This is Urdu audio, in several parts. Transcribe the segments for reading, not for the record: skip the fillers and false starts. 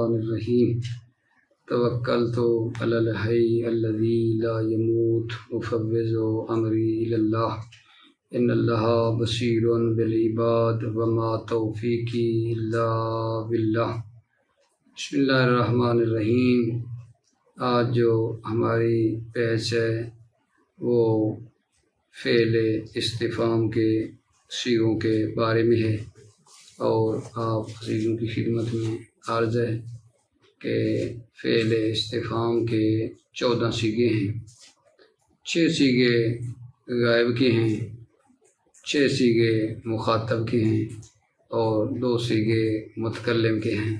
الرحمن الرحیم توکلت علی الحی الذی لا يموت مفوض امری الی اللہ ان اللہ بصیر بالعباد وما توفیقی الا باللہ۔ بسم اللہ الرحمن الرحیم۔ آج جو ہماری بحث ہے وہ فعل استفہام کے صیغوں کے بارے میں ہے، اور آپ عزیزوں کی خدمت میں عرض ہے کہ فعل استفہام کے 14 صیغے ہیں۔ 6 صیغے غائب کے ہیں، 6 صیغے مخاطب کے ہیں، اور 2 صیغے متکلم کے ہیں۔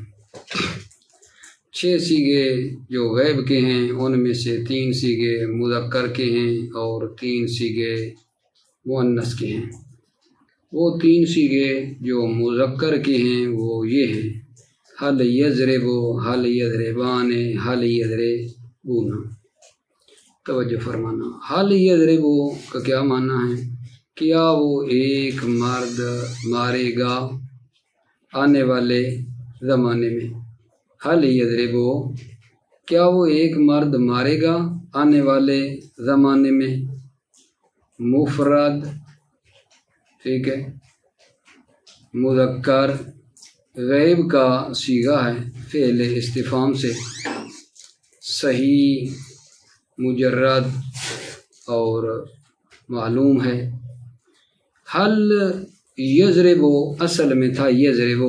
6 صیغے جو غائب کے ہیں ان میں سے 3 صیغے مذکر کے ہیں اور 3 صیغے مؤنث کے ہیں۔ وہ 3 صیغے جو مذکر کے ہیں وہ یہ ہیں: حل یضرب، حل یضربان، حل یضربون۔ توجہ فرمانا، حل یضرب کا کیا معنی ہے؟ کیا وہ ایک مرد مارے گا آنے والے زمانے میں؟ حل یضرب، کیا وہ ایک مرد مارے گا آنے والے زمانے میں؟ مفرد، ٹھیک ہے، مذکر غائب کا صیغہ ہے فعل استفہام سے، صحیح، مجرد اور معلوم ہے۔ حل یضرب اصل میں تھا یضرب،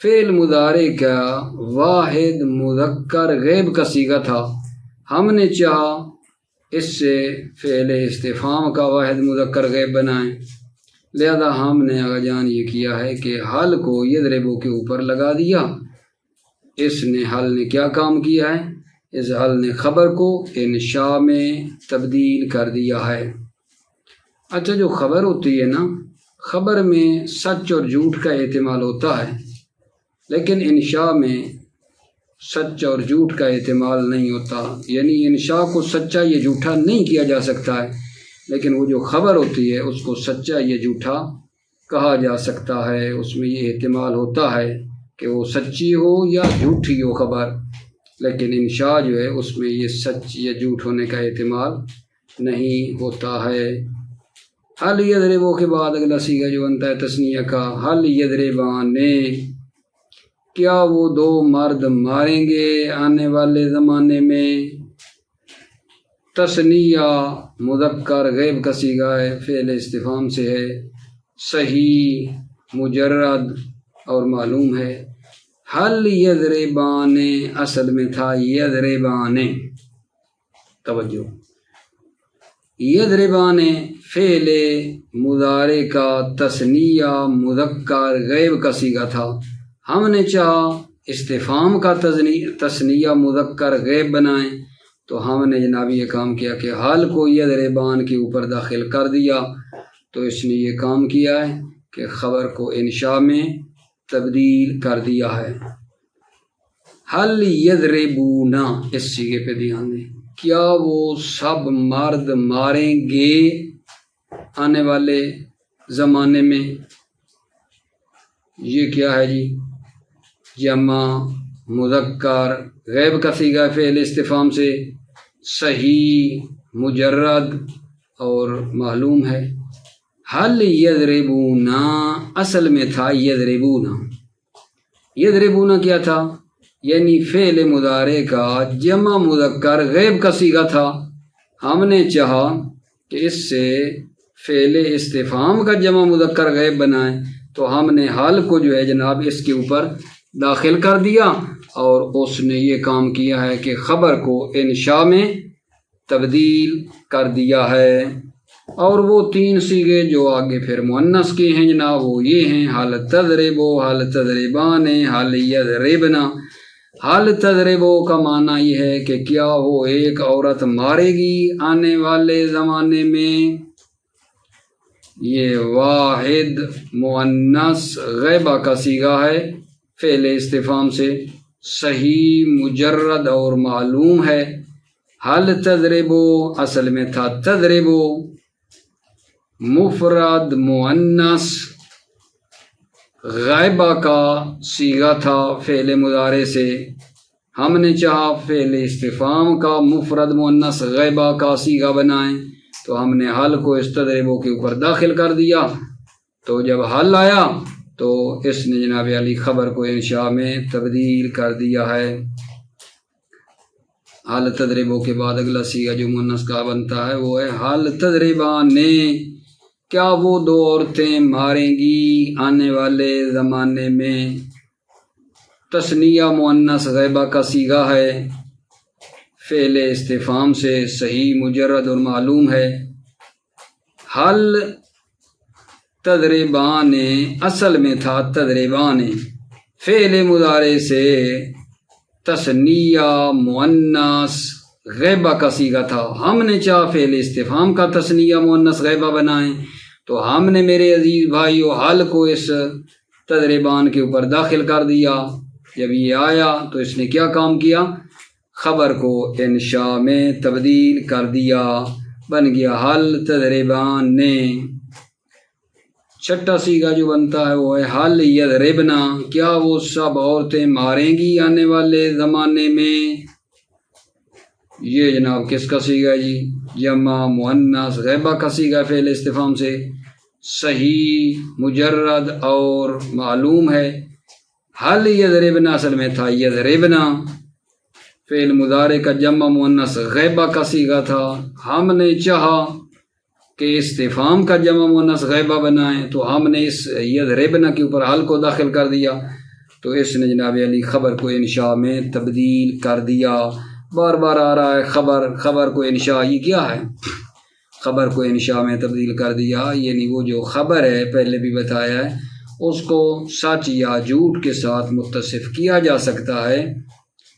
فعل مضارع کا واحد مذکر غائب کا صیغہ تھا۔ ہم نے چاہا اس سے فعل استفہام کا واحد مذکر غائب بنائیں، لہذا ہم نے آغا جان یہ کیا ہے کہ حل کو یضربو کے اوپر لگا دیا۔ اس نے حل نے کیا کام کیا ہے؟ اس حل نے خبر کو انشاء میں تبدیل کر دیا ہے۔ اچھا، جو خبر ہوتی ہے نا، خبر میں سچ اور جھوٹ کا احتمال ہوتا ہے، لیکن انشاء میں سچ اور جھوٹ کا احتمال نہیں ہوتا، یعنی انشاء کو سچا یا جھوٹا نہیں کیا جا سکتا ہے، لیکن وہ جو خبر ہوتی ہے اس کو سچا یا جھوٹا کہا جا سکتا ہے۔ اس میں یہ احتمال ہوتا ہے کہ وہ سچی ہو یا جھوٹی ہو خبر، لیکن انشاء جو ہے اس میں یہ سچ یا جھوٹ ہونے کا احتمال نہیں ہوتا ہے۔ حل یضربو کے بعد اگلا صیغہ جو بنتا ہے تثنیہ کا، حل یضربان، کیا وہ 2 مرد ماریں گے آنے والے زمانے میں؟ تثنیہ مذکر غائب کا صیغہ ہے، فعل استفہام سے ہے، صحیح، مجرد اور معلوم ہے۔ حل یضربان اصل میں تھا یضربان۔ توجہ، یضربان فعل مضارع کا تثنیہ مذکر غائب کا صیغہ تھا۔ ہم نے چاہا استفہام کا تثنیہ مذکر غائب بنائیں، تو ہم نے جناب یہ کام کیا کہ حل کو یضربان کے اوپر داخل کر دیا، تو اس نے یہ کام کیا ہے کہ خبر کو انشاء میں تبدیل کر دیا ہے۔ حل یضربون، اس صیغے پہ دھیان دیں، کیا وہ سب مرد ماریں گے آنے والے زمانے میں؟ یہ کیا ہے جی؟ جمع مذکر غائب کا صیغہ فعل استفہام سے، صحیح، مجرد اور معلوم ہے۔ حل یضربون اصل میں تھا یضربون۔ یضربون کیا تھا؟ یعنی فعل مضارع کا جمع مذکر غائب کا صیغہ تھا۔ ہم نے چاہا کہ اس سے فعل استفہام کا جمع مذکر غائب بنائیں، تو ہم نے حل کو جو ہے جناب اس کے اوپر داخل کر دیا، اور اس نے یہ کام کیا ہے کہ خبر کو انشاء میں تبدیل کر دیا ہے۔ اور وہ 3 صیغے جو آگے پھر مؤنث کے ہیں جناب وہ یہ ہیں: حل تضرب، حل تضربان، حل یضربن۔ حل تضرب کا معنی یہ ہے کہ کیا وہ ایک عورت مارے گی آنے والے زمانے میں؟ یہ واحد مؤنث غائبہ کا صیغہ ہے فعل استفہام سے، صحیح، مجرد اور معلوم ہے۔ حل تضرب اصل میں تھا تضرب، مفرد مؤنث غائبہ کا صیغہ تھا فعل مضارع سے، ہم نے چاہا فعل استفہام کا مفرد مؤنث غائبہ کا صیغہ بنائیں، تو ہم نے حل کو استدربو کے اوپر داخل کر دیا۔ تو جب حل آیا تو اس نے جناب علی خبر کو انشاء میں تبدیل کر دیا ہے۔ حل تدریبوں کے بعد اگلا صیغہ جو مؤنث کا بنتا ہے وہ ہے حل تدریبانے، کیا وہ دو عورتیں ماریں گی آنے والے زمانے میں۔ تثنیہ مؤنث غائبہ کا صیغہ ہے، فعل استفہام سے صحیح مجرد اور معلوم ہے۔ حل تدریبان اصل میں تھا تدریبان، فعل مضارع سے تثنیہ مؤنث غائبہ کا صیغہ تھا، ہم نے چاہا فعل استفہام کا تثنیہ مؤنث غائبہ بنائیں، تو ہم نے میرے عزیز بھائیو حل کو اس تدریبان کے اوپر داخل کر دیا۔ جب یہ آیا تو اس نے کیا کام کیا؟ خبر کو انشاء میں تبدیل کر دیا، بن گیا حل تدریبان نے۔ چھٹا صیغہ جو بنتا ہے وہ ہے حل یضربنا، کیا وہ سب عورتیں ماریں گی آنے والے زمانے میں۔ یہ جناب کس کا صیغہ ہے جی؟ جمع مؤنث غائبہ کا صیغہ فعل استفہام سے صحیح مجرد اور معلوم ہے۔ حل یضربنا اصل میں تھا یضربنا، فعل مضارع کا جمع مؤنث غائبہ کا صیغہ تھا، ہم نے چاہا کہ استفہام کا جمع مؤنث غائبہ بنائیں، تو ہم نے اس یضربنا کے اوپر حل کو داخل کر دیا، تو اس نے جناب علی خبر کو انشاء میں تبدیل کر دیا۔ بار بار آ رہا ہے خبر کو انشاء، یہ کیا ہے؟ خبر کو انشاء میں تبدیل کر دیا، یعنی وہ جو خبر ہے پہلے بھی بتایا ہے اس کو سچ یا جھوٹ کے ساتھ متصف کیا جا سکتا ہے،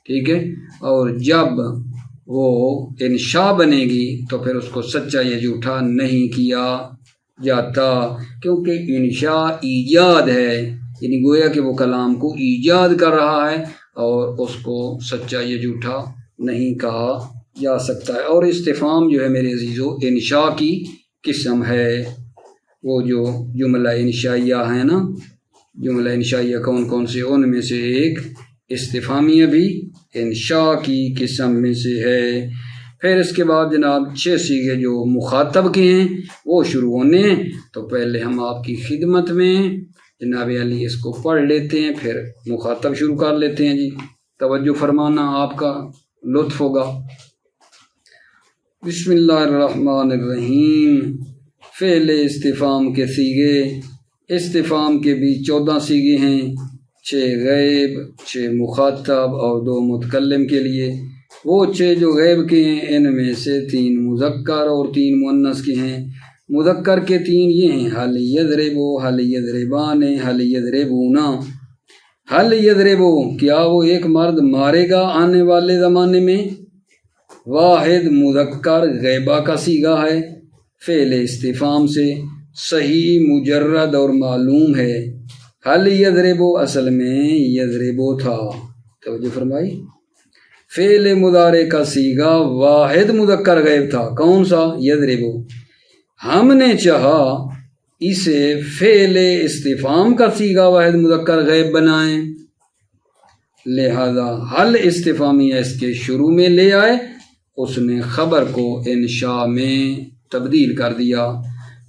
ٹھیک ہے، اور جب وہ انشاء بنے گی تو پھر اس کو سچا یا جھوٹا نہیں کیا جاتا، کیونکہ انشاء ایجاد ہے، یعنی گویا کہ وہ کلام کو ایجاد کر رہا ہے اور اس کو سچا یا جھوٹا نہیں کہا جا سکتا ہے۔ اور استفہام جو ہے میرے عزیزو انشاء کی قسم ہے، وہ جو جملہ انشائیہ ہیں نا، جملہ انشائیہ کون کون سے، ان میں سے ایک استفہامیہ بھی انشاء کی قسم میں سے ہے۔ پھر اس کے بعد جناب 6 صیغے جو مخاطب کے ہیں وہ شروع ہونے ہیں، تو پہلے ہم آپ کی خدمت میں جناب علی اس کو پڑھ لیتے ہیں، پھر مخاطب شروع کر لیتے ہیں جی، توجہ فرمانا، آپ کا لطف ہوگا۔ بسم اللہ الرحمن الرحیم۔ فعل استفہام کے صیغے، استفہام کے بھی 14 صیغے ہیں، 6 غیب، 6 مخاطب اور 2 متکلم کے لیے۔ وہ 6 جو غیب کے ہیں ان میں سے 3 مذکر اور 3 مؤنث کے ہیں۔ مذکر کے 3 یہ ہیں حل یضربو، حل یضربان، حل یضربونا۔ حل یضربو، کیا وہ ایک مرد مارے گا آنے والے زمانے میں۔ واحد مذکر غیبہ کا صیغہ ہے، فعل استفہام سے صحیح مجرد اور معلوم ہے۔ حل یضربو اصل میں یضربو تھا، توجہ فرمائی، فعل مضارع کا صیغہ واحد مذکر غیب تھا، کون سا؟ یضربو۔ ہم نے چاہا اسے فعل استفہام کا صیغہ واحد مذکر غیب بنائیں، لہذا حل استفہامیہ اس کے شروع میں لے آئے، اس نے خبر کو انشاء میں تبدیل کر دیا،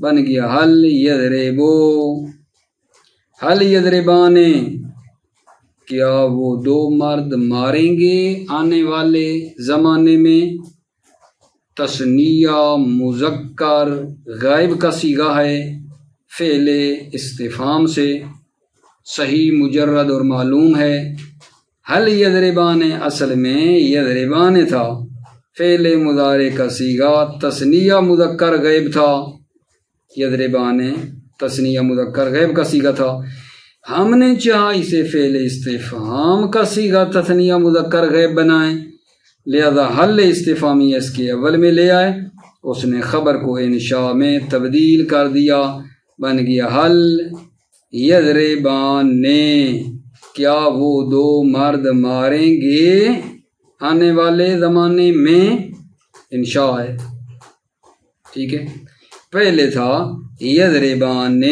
بن گیا حل یضربو۔ حل یضربان، کیا وہ 2 مرد ماریں گے آنے والے زمانے میں۔ تثنیہ مذکر غائب کا صیغہ ہے، فعل استفہام سے صحیح مجرد اور معلوم ہے۔ حل یضربان اصل میں یضربان تھا، فعل مضارع کا صیغہ تثنیہ مذکر غائب تھا، یضربان تثنیہ مذکر غائب کا صیغہ تھا، ہم نے چاہا اسے فعل استفہام کا صیغہ تثنیہ مذکر غائب بنائیں، لہذا حل استفہامی اس کے اول میں لے آئے، اس نے خبر کو انشاء میں تبدیل کر دیا، بن گیا حل یضربان، کیا وہ 2 مرد ماریں گے آنے والے زمانے میں۔ انشاء ہے، ٹھیک ہے، پہلے تھا یضربان،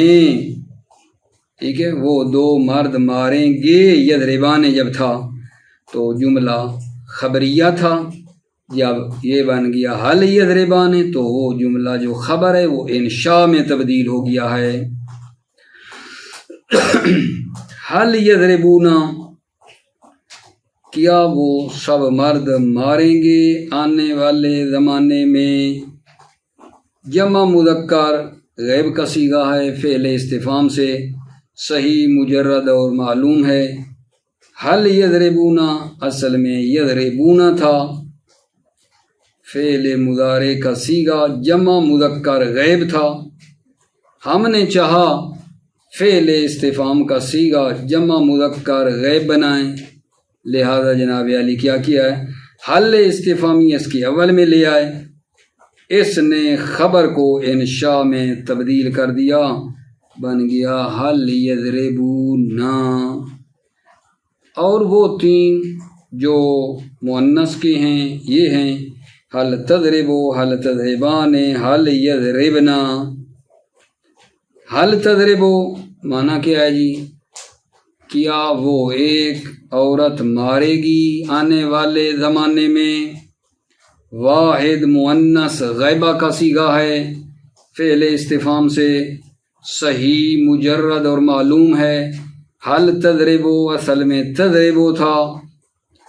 ٹھیک ہے، وہ دو مرد ماریں گے، یضربان جب تھا تو جملہ خبریہ تھا، جب یہ بن گیا حل یضربان تو وہ جملہ جو خبر ہے وہ انشاء میں تبدیل ہو گیا ہے۔ حل یضربون، کیا وہ سب مرد ماریں گے آنے والے زمانے میں؟ جمع مذکر غیب کا صیغہ ہے، فعل استفہام سے صحیح مجرد اور معلوم ہے۔ حل یضربون اصل میں یضربون تھا، فعل مضارع کا صیغہ جمع مذکر غیب تھا، ہم نے چاہا فعل استفہام کا صیغہ جمع مذکر غیب بنائیں، لہذا جناب علی کیا کیا ہے، حل استفہامی اس کی اول میں لے آئے، اس نے خبر کو انشاء میں تبدیل کر دیا، بن گیا حل یضربون۔ اور وہ تین جو مؤنث کے ہیں یہ ہیں حل تضربو، حل تضربان، حل یضربنا۔ حل تضربو معنی کیا ہے جی؟ کیا وہ ایک عورت مارے گی آنے والے زمانے میں؟ واحد مؤنث غیبہ کا صیغہ ہے، فعل استفہام سے صحیح مجرد اور معلوم ہے۔ حل تضربو اصل میں تضربو تھا،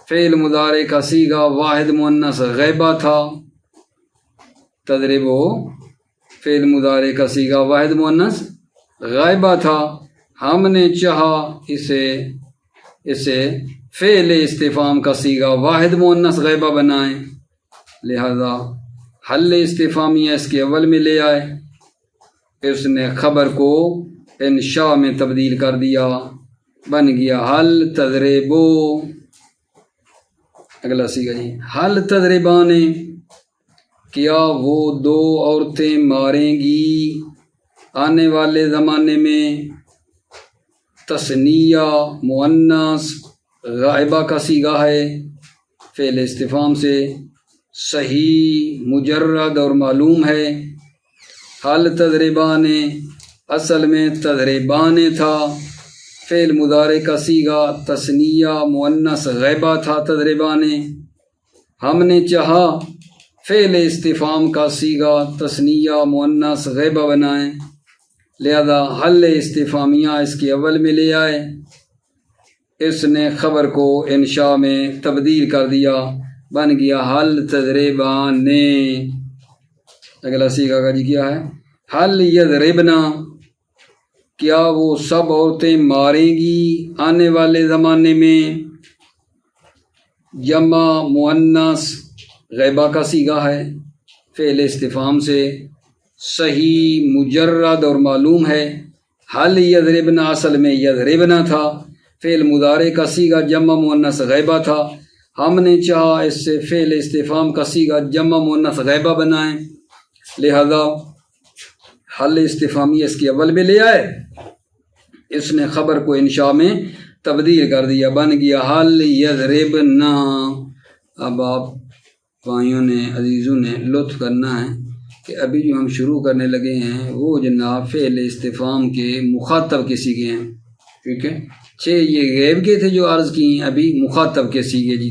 فعل مضارع کا صیغہ واحد مؤنث غیبہ تھا، تضربو فعل مضارع کا صیغہ واحد مؤنث غائبہ تھا، ہم نے چاہا اسے فعل استفہام کا صیغہ واحد مؤنث غائبہ بنائیں، لہذا حل استفہامیہ اس کے اول میں لے آئے، اس نے خبر کو انشاء میں تبدیل کر دیا، بن گیا حل تضربو۔ اگلا صیغہ جی حل تضربان، کیا وہ دو عورتیں ماریں گی آنے والے زمانے میں؟ تثنیہ مؤنث غائبہ کا صیغہ ہے، فعل استفہام سے صحیح مجرد اور معلوم ہے۔ حل تضربان اصل میں تضربان تھا، فعل مضارع کا صیغہ تثنیہ مؤنث غائبہ تھا تضربان، ہم نے چاہا فعل استفہام کا صیغہ تثنیہ مؤنث غائبہ بنائیں، لہذا حل استفہامیہ اس کے اول میں لے آئے، اس نے خبر کو انشاء میں تبدیل کر دیا، بن گیا حل تضربان۔ اگلا صیغہ کا جی کیا ہے؟ حل یضربنا، کیا وہ سب عورتیں ماریں گی آنے والے زمانے میں؟ جمع مؤنث غائبہ کا صیغہ ہے، فعل استفہام سے صحیح مجرد اور معلوم ہے۔ حل یضربنا اصل میں یضربنا تھا، فعل مضارع کا صیغہ جمع مؤنث غائبہ تھا، ہم نے چاہا اس سے فعل استفہام کا صیغہ جمع مؤنث غائبہ بنائیں، لہذا حل استفہامی اس کے اول میں لے آئے، اس نے خبر کو انشاء میں تبدیل کر دیا، بن گیا حل یضربنا۔ اب آپ بھائیوں نے عزیزوں نے لطف کرنا ہے کہ ابھی جو ہم شروع کرنے لگے ہیں وہ جناب فعل استفہام کے مخاطب کے صیغے ہیں، ٹھیک ہے، 6 یہ غیب کے تھے جو عرض کی ہیں، ابھی مخاطب کے صیغے جی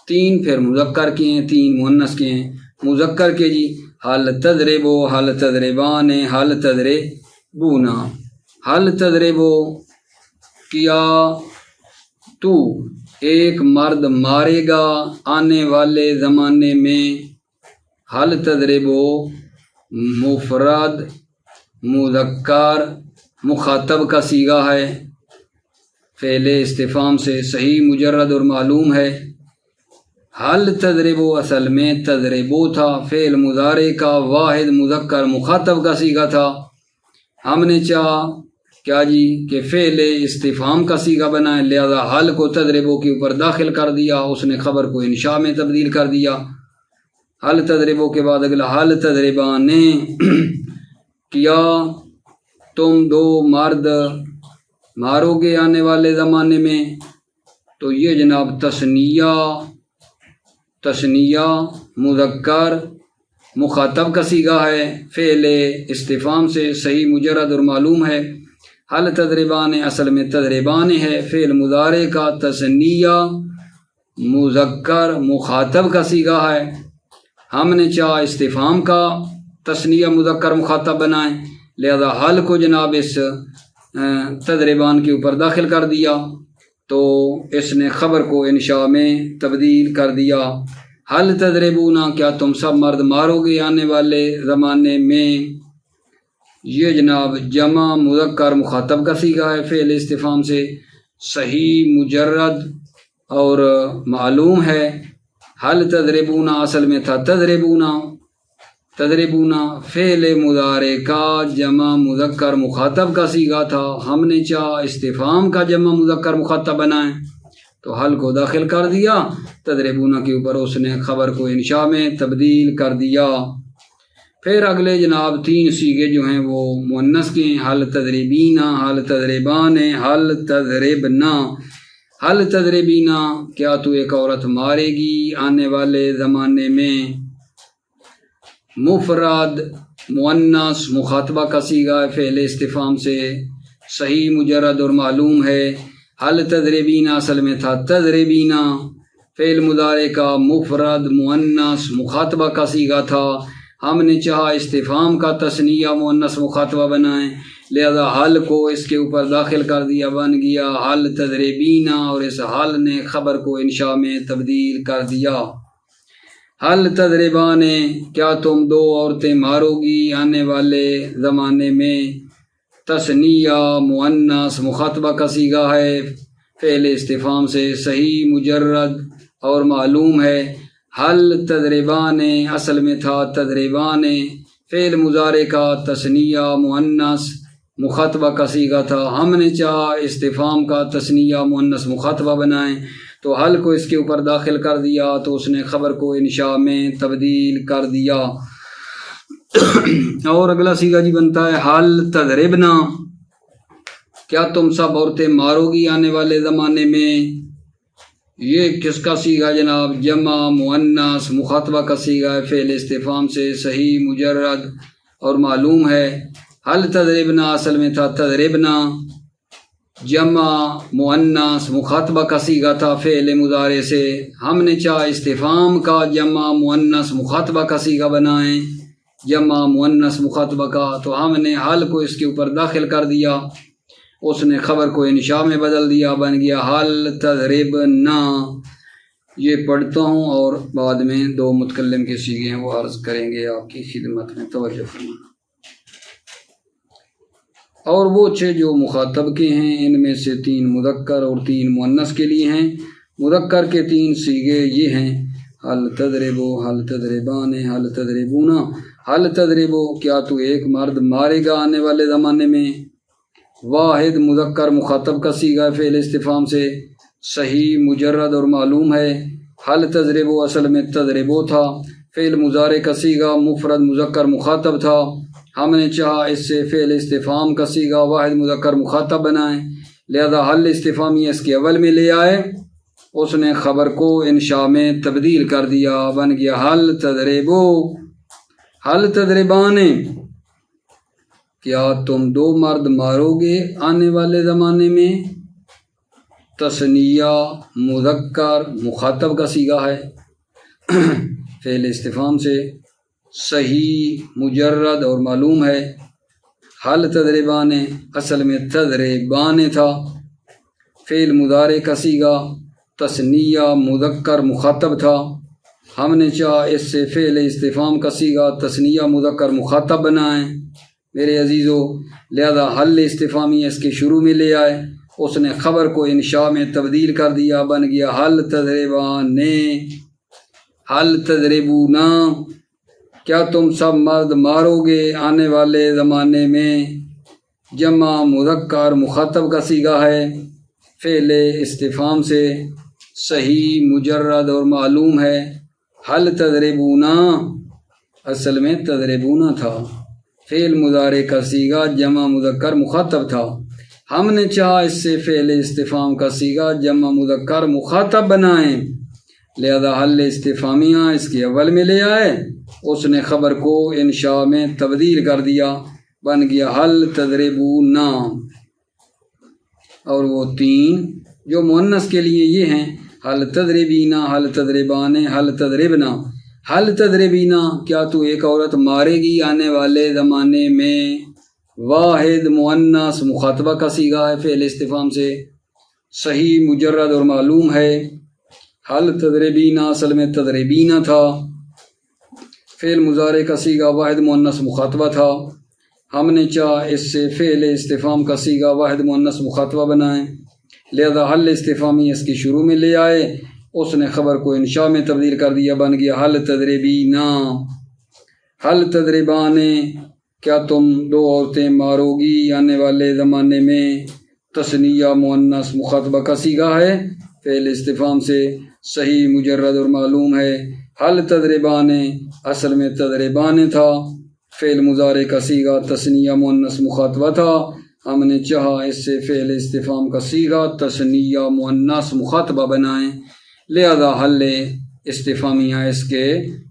3 پھر مذکر کے ہیں، 3 مؤنث کے ہیں۔ مذکر کے جی حل تضربو، حل تضربان، حل تضربونا۔ حل تضربو، کیا تو ایک مرد مارے گا آنے والے زمانے میں؟ حل تضربو مفرد مذکر مخاطب کا صیغہ ہے، فعل استفہام سے صحیح مجرد اور معلوم ہے۔ حل تضربو اصل میں تضربو تھا، فعل مضارع کا واحد مذکر مخاطب کا صیغہ تھا، ہم نے چاہا کیا جی کہ فعل استفہام کا صیغہ بنائیں، لہذا حل کو تضربو کے اوپر داخل کر دیا، اس نے خبر کو انشاء میں تبدیل کر دیا۔ حل تضربو کے بعد اگلا حل تضربان، کیا تم 2 مرد مارو گے آنے والے زمانے میں؟ تو یہ جناب تثنیہ مذکر مخاطب کا صیغہ ہے، فعل استفہام سے صحیح مجرد اور معلوم ہے، حل تضربان اصل میں تضربان ہے، فعل مضارع کا تثنیہ مذکر مخاطب کا صیغہ ہے، ہم نے چاہا استفہام کا تثنیہ مذکر مخاطب بنائیں، لہذا حل کو جناب اس تضربان کے اوپر داخل کر دیا تو اس نے خبر کو انشاء میں تبدیل کر دیا۔ حل تضربون، کیا تم سب مرد مارو گے آنے والے زمانے میں، یہ جناب جمع مذکر مخاطب کا صیغہ ہے فعل استفہام سے، صحیح مجرد اور معلوم ہے۔ حل تضربون اصل میں تھا تضربون فعل مضارع کا جمع مذکر مخاطب کا صیغہ تھا، ہم نے چاہا استفہام کا جمع مذکر مخاطب بنائیں تو حل کو داخل کر دیا، تضربون کے اوپر اس نے خبر کو انشاء میں تبدیل کر دیا۔ پھر اگلے جناب 3 صیغے جو ہیں وہ مؤنث کے ہیں، حل تضربین، حل تضربان، حل تضربنا۔ حل تضربین، کیا تو ایک عورت مارے گی آنے والے زمانے میں، مفرد مؤنث مخاطبہ کا صیغہ ہے فعل استفہام سے، صحیح مجرد اور معلوم ہے۔ حل تضربین اصل میں تھا تضربین، فعل مضارع کا مفرد مؤنث مخاطبہ کا صیغہ تھا، ہم نے چاہا استفہام کا تثنیہ مؤنث مخاطبہ بنائیں، لہذا حل کو اس کے اوپر داخل کر دیا، بن گیا حل تضربین، اور اس حل نے خبر کو انشاء میں تبدیل کر دیا۔ حل تضربان، کیا تم 2 عورتیں مارو گی آنے والے زمانے میں، تثنیہ مؤنث مخاطبہ کا صیغہ ہے فعل استفہام سے، صحیح مجرد اور معلوم ہے۔ حل تضربان اصل میں تھا تضربان، فعل مضارع کا تثنیہ مؤنث مخاطبہ کا صیغہ تھا، ہم نے چاہا استفہام کا تثنیہ مؤنث مخاطبہ بنائیں تو حل کو اس کے اوپر داخل کر دیا تو اس نے خبر کو انشاء میں تبدیل کر دیا۔ اور اگلا صیغہ جی بنتا ہے حل تضربنا، کیا تم سب عورتیں مارو گی آنے والے زمانے میں، یہ کس کا صیغہ جناب، جمع مؤنث مخاطبہ کا صیغہ ہے فعل استفہام سے، صحیح مجرد اور معلوم ہے۔ حل تضربنا اصل میں تھا تضربنا، جمع مؤنث مخاطبہ کا صیغہ تھا فعل مضارع سے، ہم نے چاہا استفہام کا جمع مؤنث مخاطبہ کا صیغہ بنائیں، جمع مؤنث مخاطبہ کا، تو ہم نے حل کو اس کے اوپر داخل کر دیا، اس نے خبر کو انشاء میں بدل دیا، بن گیا حل تضربنا۔ یہ پڑھتا ہوں اور بعد میں 2 متکلم کے صیغے ہیں وہ عرض کریں گے آپ کی خدمت میں، توجہ فرمانا۔ اور وہ 6 جو مخاطب کے ہیں ان میں سے 3 مذکر اور 3 مؤنث کے لیے ہیں۔ مذکر کے 3 صیغے یہ ہیں حل تضربو، حل تضربان، حل تضربون۔ حل تضربو، کیا تو ایک مرد مارے گا آنے والے زمانے میں، واحد مذکر مخاطب کا صیغہ ہے فعل استفہام سے، صحیح مجرد اور معلوم ہے۔ حل تضربو اصل میں تضربو تھا، فعل مضارع کا صیغہ مفرد مذکر مخاطب تھا، ہم نے چاہا اس سے فعل استفہام کا صیغہ واحد مذکر مخاطب بنائیں، لہذا حل استفہامی اس کے اول میں لے آئے، اس نے خبر کو انشاء میں تبدیل کر دیا، بن گیا حل تضربو۔ حل تضربان، کیا تم 2 مرد مارو گے آنے والے زمانے میں، تثنیہ مذکر مخاطب کا صیغہ ہے فعل استفہام سے، صحیح مجرد اور معلوم ہے۔ حل تضربان اصل میں تضربان تھا، فعل مضارع کا صیغہ تثنیہ مذکر مخاطب تھا، ہم نے چاہا اس سے فعل استفہام کا صیغہ تثنیہ مذکر مخاطب بنائیں میرے عزیزو، لہذا حل استفہامی اس کے شروع میں لے آئے، اس نے خبر کو انشاء میں تبدیل کر دیا، بن گیا حل تضربان۔ حل تضربونا، کیا تم سب مرد مارو گے آنے والے زمانے میں، جمع مذکر مخاطب کا صیغہ ہے فعل استفہام سے، صحیح مجرد اور معلوم ہے۔ حل تضربونا اصل میں تضربونا تھا، فعل مضارع کا صیغہ جمع مذکر مخاطب تھا، ہم نے چاہا اس سے فعل استفہام کا صیغہ جمع مذکر مخاطب بنائیں، لہذا حل استفہامیہ اس کے اول میں لے آئے، اس نے خبر کو انشاء میں تبدیل کر دیا، بن گیا حل تضربونا۔ اور وہ 3 جو مؤنث کے لیے یہ ہیں حل تضربینا، حل تضربان، حل تضربنا۔ حل تضربینا، کیا تو ایک عورت مارے گی آنے والے زمانے میں؟ واحد مؤنث مخاطبہ کا صیغہ ہے فعل استفہام سے، صحیح مجرد اور معلوم ہے۔ حل تضربینا اصل میں تضربینا تھا، فعل مضارع کا صیغہ واحد مؤنث مخاطبہ تھا، ہم نے چاہا اس سے فعل استفہام کا صیغہ واحد مؤنث مخاطبہ بنائیں، لہذا حل استفہامی اس کی شروع میں لے آئے، اس نے خبر کو انشاء میں تبدیل کر دیا، بن گیا حل تضربینا۔ حل تضربان، کیا تم 2 عورتیں مارو گی آنے والے زمانے میں؟ تثنیہ مؤنث مخاطبہ کا صیغہ ہے فعل استفہام سے، صحیح مجرد اور معلوم ہے۔ حل تضربان اصل میں تضربان تھا، فعل مضارع کا صیغہ تثنیہ مؤنث مخاطبہ تھا، ہم نے چاہا اس سے فعل استفہام کا صیغہ تثنیہ مؤنث مخاطبہ بنائیں، لہذا حل استفہامیہ اس کے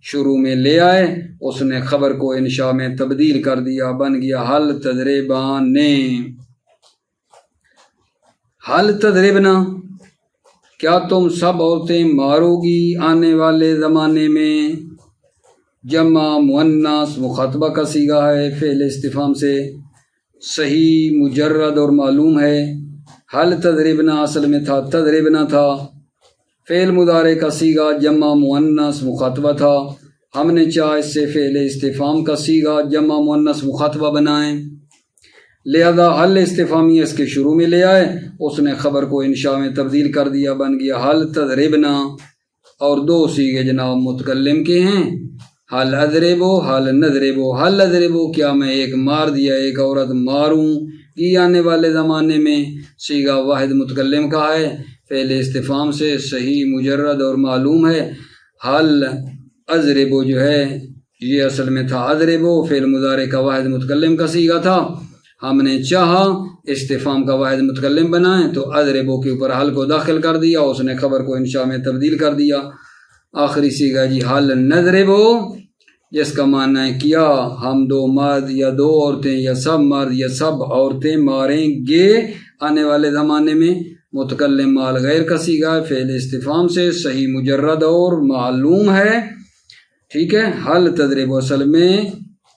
شروع میں لے آئے، اس نے خبر کو انشاء میں تبدیل کر دیا، بن گیا حل تضربان۔ حل تضربنا، کیا تم سب عورتیں مارو گی آنے والے زمانے میں؟ جمع مؤنث مخاطبہ کا صیغہ ہے فعل استفہام سے، صحیح مجرد اور معلوم ہے۔ حل تضربنا اصل میں تھا تضربنا تھا، فعل مضارع کا صیغہ جمع مؤنث مخاطبہ تھا، ہم نے چاہا اس سے فعل استفہام کا صیغہ جمع مؤنث مخاطبہ بنائیں، لہذا حل استفہامی اس کے شروع میں لے آئے، اس نے خبر کو انشاء میں تبدیل کر دیا، بن گیا حل تضربنا۔ اور 2 صیغے جناب متکلم کے ہیں، حل اضربو، حل نضربو۔ حل اضربو، کیا میں ایک مار دیا، ایک عورت ماروں گی آنے والے زمانے میں؟ صیغہ واحد متکلم کا ہے فعل استفہام سے، صحیح مجرد اور معلوم ہے۔ حل اضربو جو ہے یہ اصل میں تھا اضربو، فعل مضارع کا واحد متکلم کا صیغہ تھا، ہم نے چاہا استفہام کا واحد متکلم بنائیں تو اضربو کے اوپر حل کو داخل کر دیا، اس نے خبر کو انشاء میں تبدیل کر دیا۔ آخری صیغہ جی حل نضربو، جس کا معنی ہے کیا ہم 2 مرد یا 2 عورتیں یا سب مرد یا سب عورتیں ماریں گے آنے والے زمانے میں، متکلم مال غیر کا صیغہ ہے فعل استفہام سے، صحیح مجرد اور معلوم ہے، ٹھیک ہے۔ حل تضربو اصل میں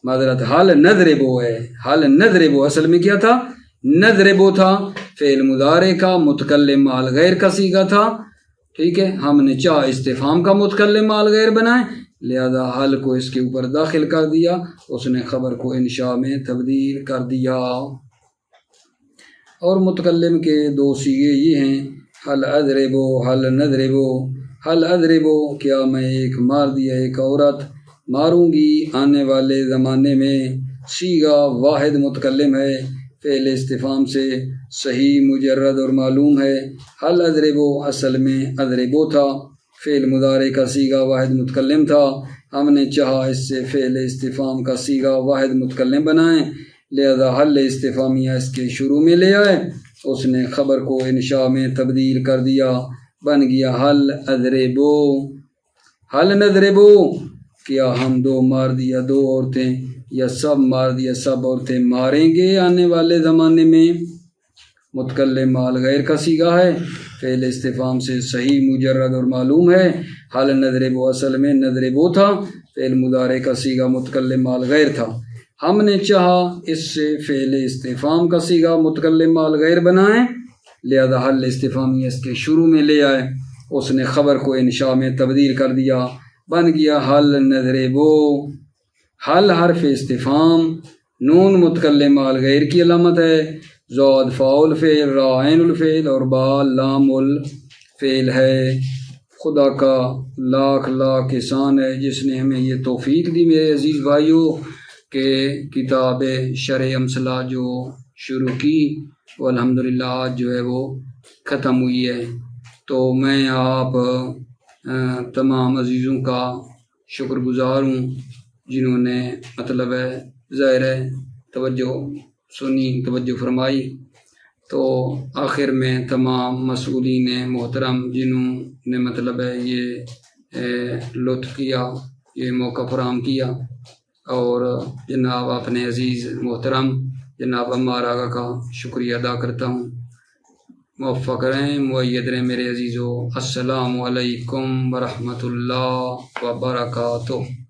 معذرت حل نضربو ہے، حل نضربو اصل میں کیا تھا؟ نضربو تھا، فعل مضارع کا متکلم مال غیر کا صیغہ تھا، ٹھیک ہے، ہم نے چاہا استفہام کا متکلم مال غیر بنائیں، لہذا حل کو اس کے اوپر داخل کر دیا، اس نے خبر کو انشاء میں تبدیل کر دیا۔ اور متکلم کے 2 صیغے یہ ہیں، حل اضربو، حل نضربو۔ حل اضربو، کیا میں ایک مار دیا ایک عورت ماروں گی آنے والے زمانے میں، صیغہ واحد متکلم ہے فعل استفہام سے، صحیح مجرد اور معلوم ہے۔ حل اضربو اصل میں اضربو تھا، فعل مضارع کا صیغہ واحد متکلم تھا، ہم نے چاہا اس سے فعل استفہام کا صیغہ واحد متکلم بنائیں، لہذا حل استفہامیہ اس کے شروع میں لے آئے، اس نے خبر کو انشاء میں تبدیل کر دیا، بن گیا حل اضربو۔ حل نضربو، کیا ہم 2 مرد یا 2 عورتیں یا سب مرد یا سب عورتیں ماریں گے آنے والے زمانے میں، متکلم مال غیر کا صیغہ ہے فعل استفہام سے، صحیح مجرد اور معلوم ہے۔ حل نضربو اصل میں نضربو تھا، فعل مضارع کا صیغہ متکلم مال غیر تھا، ہم نے چاہا اس سے فعل استفہام کا صیغہ متکلم مال غیر بنائیں، لہذا حل استفہامی اس کے شروع میں لے آئے، اس نے خبر کو انشاء میں تبدیل کر دیا، بن گیا حل نضربو۔ حل حرف استفہام، نون متکلم مال غیر کی علامت ہے، ضاد فاعل فعل، را عین الفعل اور با لام الفعل ہے۔ خدا کا لاکھ لاکھ احسان ہے جس نے ہمیں یہ توفیق دی میرے عزیز بھائیوں کہ کتاب شرح امثلہ جو شروع کی وہ الحمدللہ آج جو ہے وہ ختم ہوئی ہے، تو میں آپ تمام عزیزوں کا شکر گزار ہوں جنہوں نے مطلب ہے ظاہر ہے توجہ سنی، توجہ فرمائی۔ تو آخر میں تمام مسئولین محترم جنہوں نے مطلب ہے یہ لطف کیا، یہ موقع فراہم کیا، اور جناب اپنے عزیز محترم جناب عمار آغا کا شکریہ ادا کرتا ہوں۔ موفق رہیں، مؤید رہیں میرے عزیزو۔ السلام علیکم ورحمۃ اللہ وبرکاتہ۔